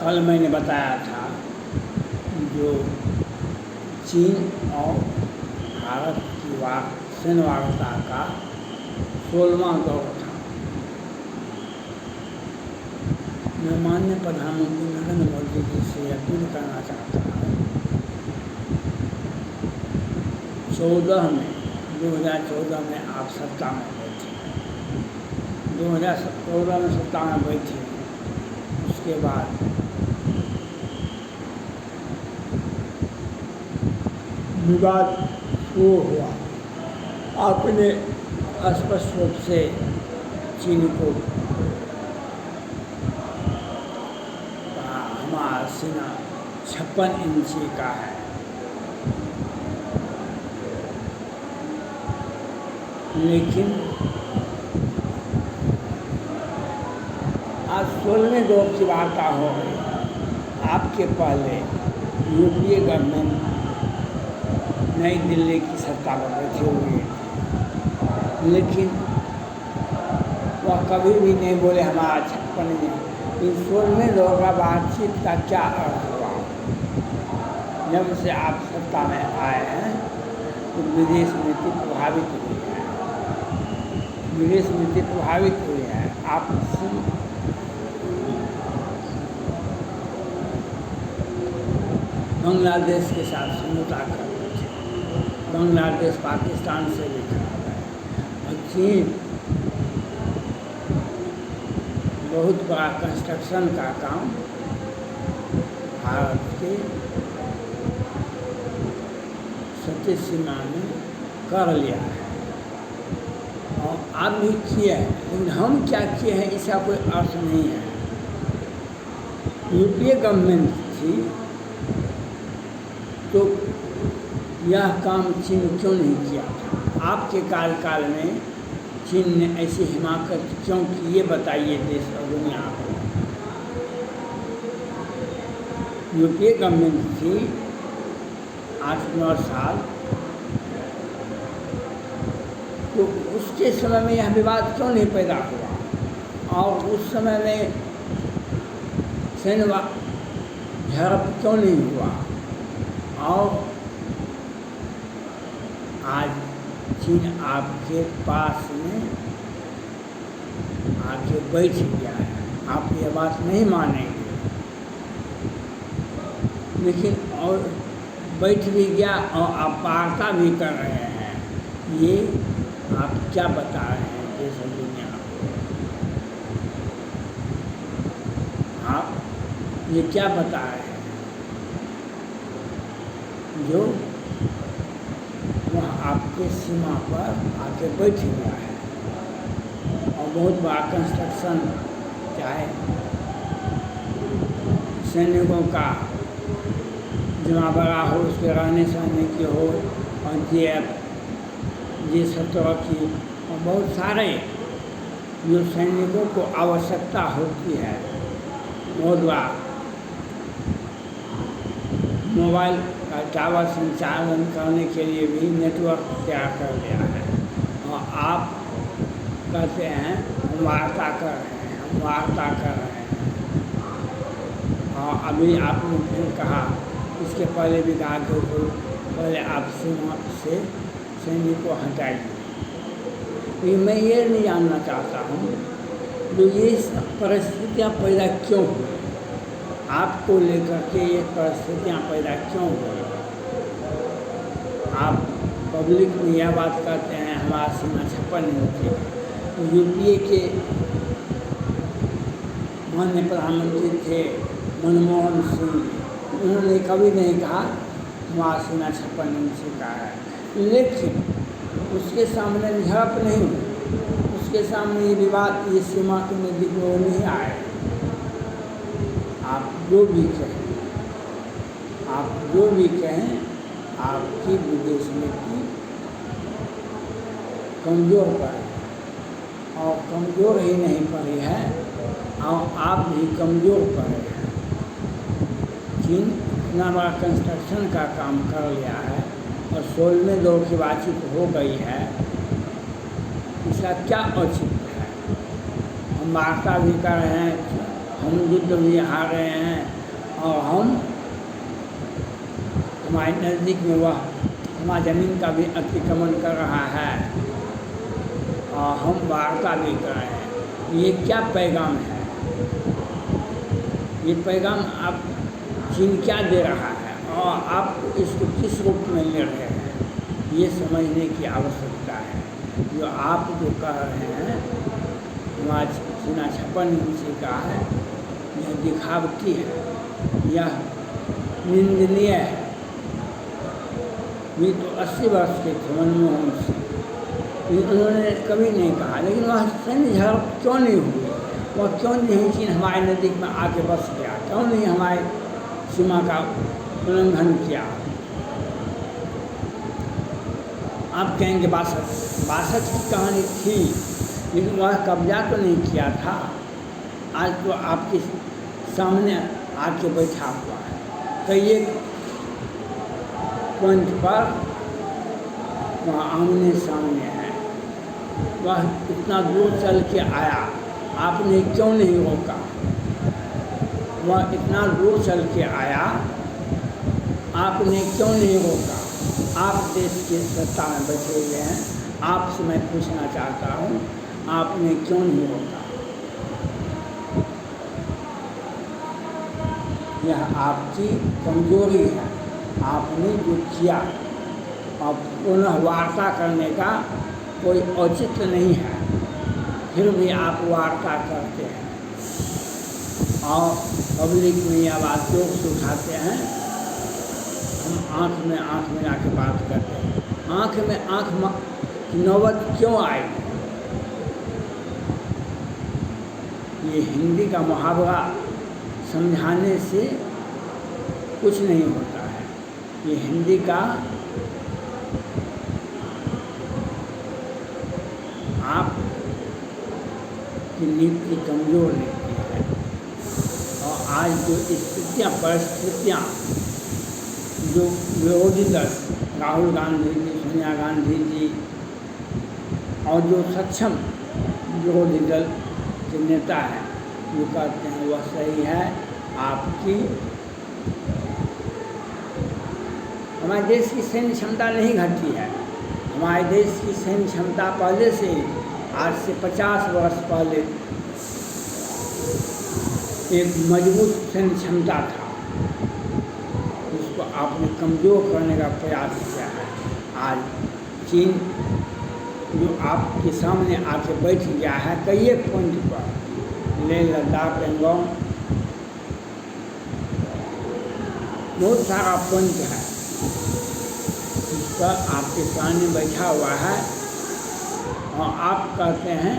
कल मैंने बताया था जो चीन और भारत की सैन्य वार्ता का 16वां दौर था। मैं माननीय प्रधानमंत्री नरेंद्र मोदी जी से अपील करना चाहता हूँ 2014 में आप सत्ता में बैठे, 2014 में सत्ता में बैठे, उसके बाद विवाद शुरू हुआ। आपने स्पष्ट रूप से चीन को हमारा सीना 56 इंची का है, लेकिन आज 16वें दौर की वार्ता हो रही। आपके पहले यूपीए गवर्नमेंट नई दिल्ली की सत्ता पर बैठे हुए, लेकिन वह कभी भी नहीं बोले हमारा 56 इंची। इस 16वें दौर का बातचीत का क्या अर्थ हुआ? जब से आप सत्ता में आए हैं तो विदेश नीति प्रभावित हुई है, विदेश नीति प्रभावित हुई है। आप बांग्लादेश के साथ समझौता कर रहे थे, बांग्लादेश पाकिस्तान से भी खराब है, और चीन बहुत बड़ा कंस्ट्रक्शन का काम भारत के सतही सीमा में कर लिया है, और आप भी किए हैं, लेकिन हम क्या किए हैं इसका कोई अर्थ नहीं है। यूपीए गवर्नमेंट थी तो यह काम चीन क्यों नहीं किया था? आपके कार्यकाल में चीन ने ऐसी हिमाकत क्यों की, ये बताइए देश और दुनिया को। यूपीए गवर्नमेंट थी 8-9 साल, तो उसके समय में यह विवाद क्यों नहीं पैदा हुआ, और उस समय में सैन्य झड़प क्यों नहीं हुआ, और आज चीन आपके पास में आके बैठ गया है। आप ये बात नहीं मानेंगे, लेकिन और बैठ भी गया और आप वार्ता भी कर रहे हैं। ये आप क्या बता रहे हैं देश और दुनिया को? आप ये क्या बता रहे हैं? जो वह आपके सीमा पर आके बैठ गया है, और बहुत बड़ा कंस्ट्रक्शन, चाहे सैनिकों का जमावड़ा हो, उसके रहने सहने की हो, और J-17 की, और बहुत सारे जो सैनिकों को आवश्यकता होती है। बहुत बड़ा मोबाइल का टावर संचालन करने के लिए भी नेटवर्क तैयार कर लिया है, और आप कहते हैं हम वार्ता कर रहे हैं, हम वार्ता कर रहे हैं। और अभी आपने फिर कहा, इसके पहले भी कहा कि पहले आप सीमा से सैनिक को हटाइए। तो मैं ये नहीं जानना चाहता हूँ जो ये परिस्थितियाँ पैदा क्यों हुई, आपको लेकर के ये परिस्थितियाँ पैदा क्यों हुई? आप पब्लिक में यह बात कहते हैं हमारा सीमा 56 इंची। यूपीए के माननीय प्रधानमंत्री थे मनमोहन सिंह, उन्होंने कभी नहीं कहा हमारा सीमा 56 इंची का है, लेकिन उसके सामने झड़प नहीं हुई, उसके सामने ये विवाद, ये सीमा के नज़दीक वो नहीं आए। आप जो भी कहें, आप जो भी कहें, आपकी विदेश नीति कमज़ोर पड़ी, और कमज़ोर ही नहीं पड़ी है, और आप भी कमज़ोर पड़े हैं। चीन इतना बड़ा कंस्ट्रक्शन का काम कर लिया है, और 16वें दौर की बातचीत हो गई है, इसका क्या औचित्य है? हम वार्ता भी कर रहे हैं, हम युद्ध भी हार रहे हैं, और हम हमारे नज़दीक में वह हमारी ज़मीन का भी अतिक्रमण कर रहा है और हम वार्ता भी कर रहे हैं। ये क्या पैगाम है? ये पैगाम आप चीन क्या दे रहा है और आप इसको किस रूप में ले रहे हैं, ये समझने की आवश्यकता है। जो आप जो कह रहे हैं हमारा सीना 56 इंच का है, यह दिखावटी है, यह निंदनीय है। ये तो 80 वर्ष के थे मनमोहन सिंह, उन्होंने कभी नहीं कहा, लेकिन वह सैन्य झड़प क्यों नहीं हुई? वह क्यों नहीं चीन हमारे नज़दीक में आके बस गया? क्यों नहीं हमारे सीमा का उल्लंघन किया? आप कहेंगे 62 की कहानी थी, लेकिन वह कब्जा तो नहीं किया था। आज तो आपके सामने आके बैठा हुआ है। कई एक पॉइंट पर वह आमने सामने है। वह इतना दूर चल के आया, आपने क्यों नहीं रोका? वह इतना दूर चल के आया, आपने क्यों नहीं रोका? आप देश के सत्ता में बैठे हुए हैं, आपसे मैं पूछना चाहता हूँ, आपने क्यों नहीं रोका? यह आपकी कमजोरी है। आपने जो किया, अब पुनः वार्ता करने का कोई औचित्य नहीं है, फिर भी आप वार्ता करते हैं और पब्लिक में यह बात जोक से उठाते हैं। हम आँख में आँख मिला के बात करते हैं। आँख में आँख की नौबत क्यों आई? ये हिंदी का मुहावरा समझाने से कुछ नहीं होता है। ये हिंदी का आप की नीति कमज़ोर नीति है। और आज जो स्थितियाँ परिस्थितियाँ जो विरोधी दल राहुल गांधी जी, सोनिया गांधी जी और जो सक्षम विरोधी दल के नेता हैं जो कहते हैं वह सही है। आपकी हमारे देश की सैन्य क्षमता नहीं घटी है। हमारे देश की सैन्य क्षमता पहले से ही, आज से 50 वर्ष पहले एक मजबूत सैन्य क्षमता था, उसको आपने कमज़ोर करने का प्रयास किया है। आज चीन जो आपके सामने आके बैठ गया है कई एक पॉइंट पर, लेह लद्दाख पेंगोंग, बहुत सारा पॉइंट है जिस पर आपके सामने बैठा हुआ है और आप कहते हैं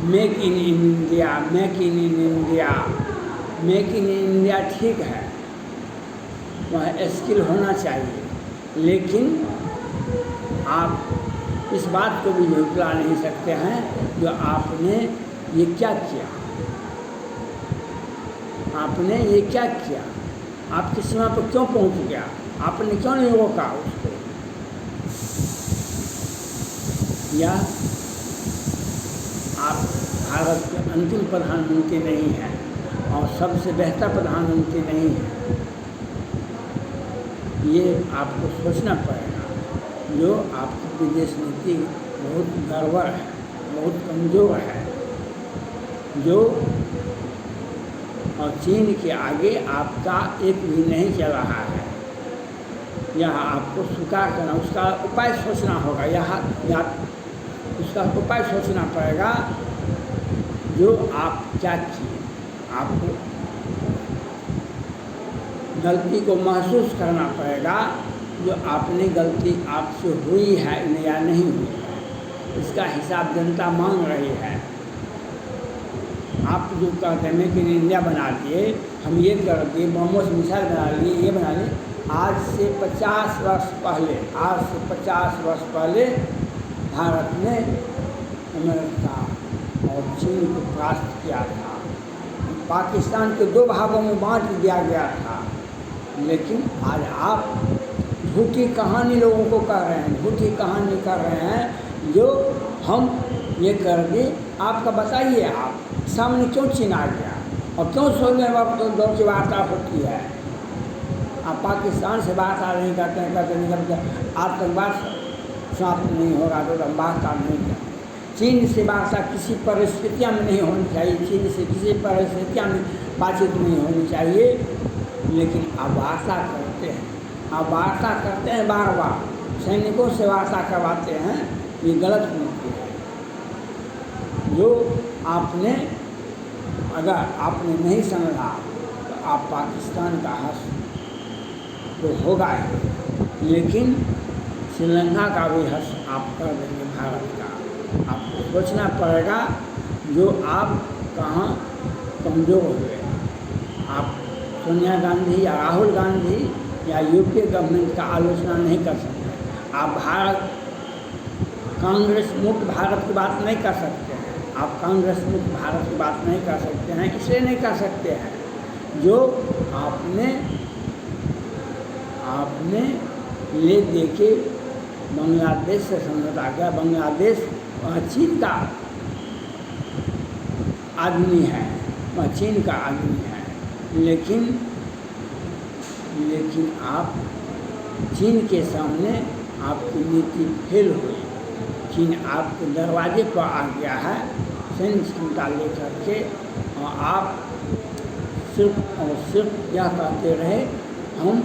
make in India, make in India. Make in India ठीक है, वह स्किल होना चाहिए, लेकिन आप इस बात को भी झुठला नहीं सकते हैं जो आपने ये क्या किया। आपने ये क्या किया? आपकी सीमा पर क्यों पहुंच गया? आपने क्यों नहीं रोका उसको? या आप भारत के अंतिम प्रधानमंत्री नहीं हैं और सबसे बेहतर प्रधानमंत्री नहीं हैं, ये आपको सोचना पड़ेगा। जो आपकी विदेश नीति बहुत गड़बड़ है, बहुत कमज़ोर है, जो और चीन के आगे आपका एक भी नहीं चल रहा है। यह आपको स्वीकार करना, उसका उपाय सोचना होगा। या उसका उपाय सोचना पड़ेगा जो आप क्या किए। आपको गलती को महसूस करना पड़ेगा जो आपने गलती आपसे हुई है या नहीं हुई है, इसका हिसाब जनता मांग रही है। आप जो कहते हैं कि इंडिया बना दिए, हम ये कर दिए, ब्रह्मोस मिसाइल बना लिए, ये बना लिए। आज से 50 वर्ष पहले भारत ने अमेरिका और चीन को परास्त किया था। पाकिस्तान के 2 भागों में बांट दिया गया था, लेकिन आज आप झूठी कहानी लोगों को कह रहे हैं, झूठी कहानी कर रहे हैं जो हम ये कर दिए। आपका बताइए, आप सामने क्यों चीन आ गया और क्यों 16वें वक्त दौर की वार्ता होती है? आप पाकिस्तान से वार्ता नहीं करते हैं, कहते नहीं करते, आतंकवाद समाप्त नहीं होगा तो हम वार्ता नहीं करें। चीन से वार्ता किसी परिस्थितियाँ में नहीं होनी चाहिए, चीन से किसी परिस्थितियाँ में बातचीत नहीं होनी चाहिए, लेकिन आप वार्ता करते हैं, आप वार्ता करते हैं बार बार, सैनिकों से वार्ता करवाते हैं, ये गलत नीति है। जो आपने अगर आपने नहीं समझा तो आप पाकिस्तान का हक तो होगा ही, लेकिन श्रीलंका का भी हक आप कर देंगे भारत का। आपको सोचना पड़ेगा जो आप कहाँ कमज़ोर हुए। आप सोनिया गांधी या राहुल गांधी या यूपीए गवर्नमेंट का आलोचना नहीं कर सकते। आप भारत कांग्रेस मुक्त भारत की बात नहीं कर सकते हैं, आप कांग्रेस मुक्त भारत की बात नहीं कर सकते हैं। इसलिए नहीं कर सकते हैं जो आपने ले दे के बांग्लादेश से समझौता किया। बांग्लादेश वह चीन का आदमी है, वह चीन का आदमी है, लेकिन आप चीन के सामने आपकी नीति फेल हुई। चीन आपके दरवाजे पर आ गया है सैन्य क्षमता लेकर के, और आप सिर्फ यह कहते रहे हम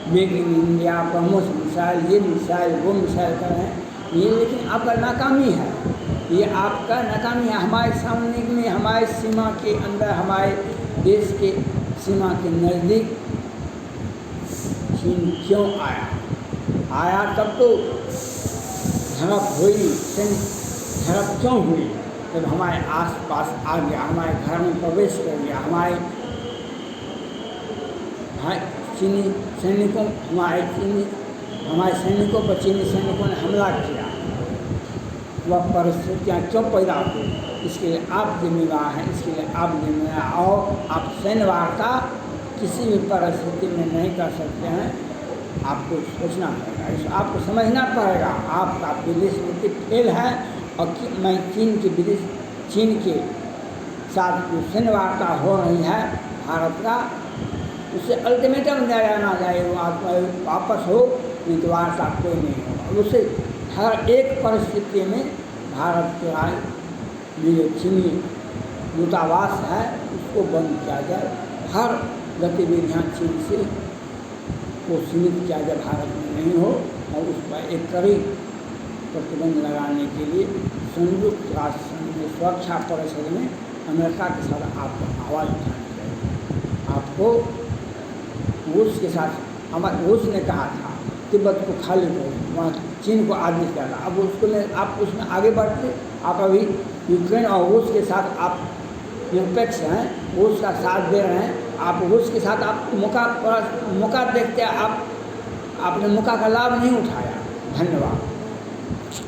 make in India, BrahMos missile, ये मिसाइल वो मिसाइल कर रहे हैं, ये लेकिन आपका नाकामी है, ये आपका नाकामी है। हमारे सामने में, हमारे सीमा के अंदर, हमारे देश के सीमा के नज़दीक चीन क्यों आया तब तो झड़प हुई, झड़प क्यों हुई? जब हमारे आस-पास आ गया, हमारे घर में प्रवेश कर गया, हमारे चीनी सैनिकों हमारे सैनिकों पर चीनी सैनिकों ने हमला किया। वह परिस्थितियाँ क्यों पैदा हुई? इसके लिए आप जिम्मेदार हैं, इसके लिए आप जिम्मेदार। और आप सैन्य वार्ता किसी भी परिस्थिति में नहीं कर सकते हैं, आपको सोचना पड़ेगा, आपको समझना पड़ेगा। आपका विदेश नीति फेल है, और मैं चीन के साथ जो सैन्य वार्ता हो रही है भारत का, उससे अल्टीमेटम दिया जाना चाहिए, वो वापस हो, नहीं तो वार्ता कोई नहीं होगा। उससे हर एक परिस्थिति में भारत के में जो चीनी दूतावास है उसको बंद किया जाए, हर गतिविधियाँ चीन से को सीमित किया जाए, भारत में नहीं हो, और उस पर एक कड़ी प्रतिबंध लगाने के लिए संयुक्त राष्ट्र संघ में सुरक्षा परिषद में अमेरिका के साथ आपको आवाज़ उठानी चाहिए। आपको रूस के साथ, रूस ने कहा था तिब्बत को खाली करो, वहाँ चीन को आदेश दिया था, अब आप उसमें आगे बढ़ते, आप अभी यूक्रेन और रूस के साथ आप निरपेक्ष हैं, रूस का साथ दे रहे हैं, आप रूस के साथ आप मौका देखते, आपने मौका का लाभ नहीं उठाया। धन्यवाद।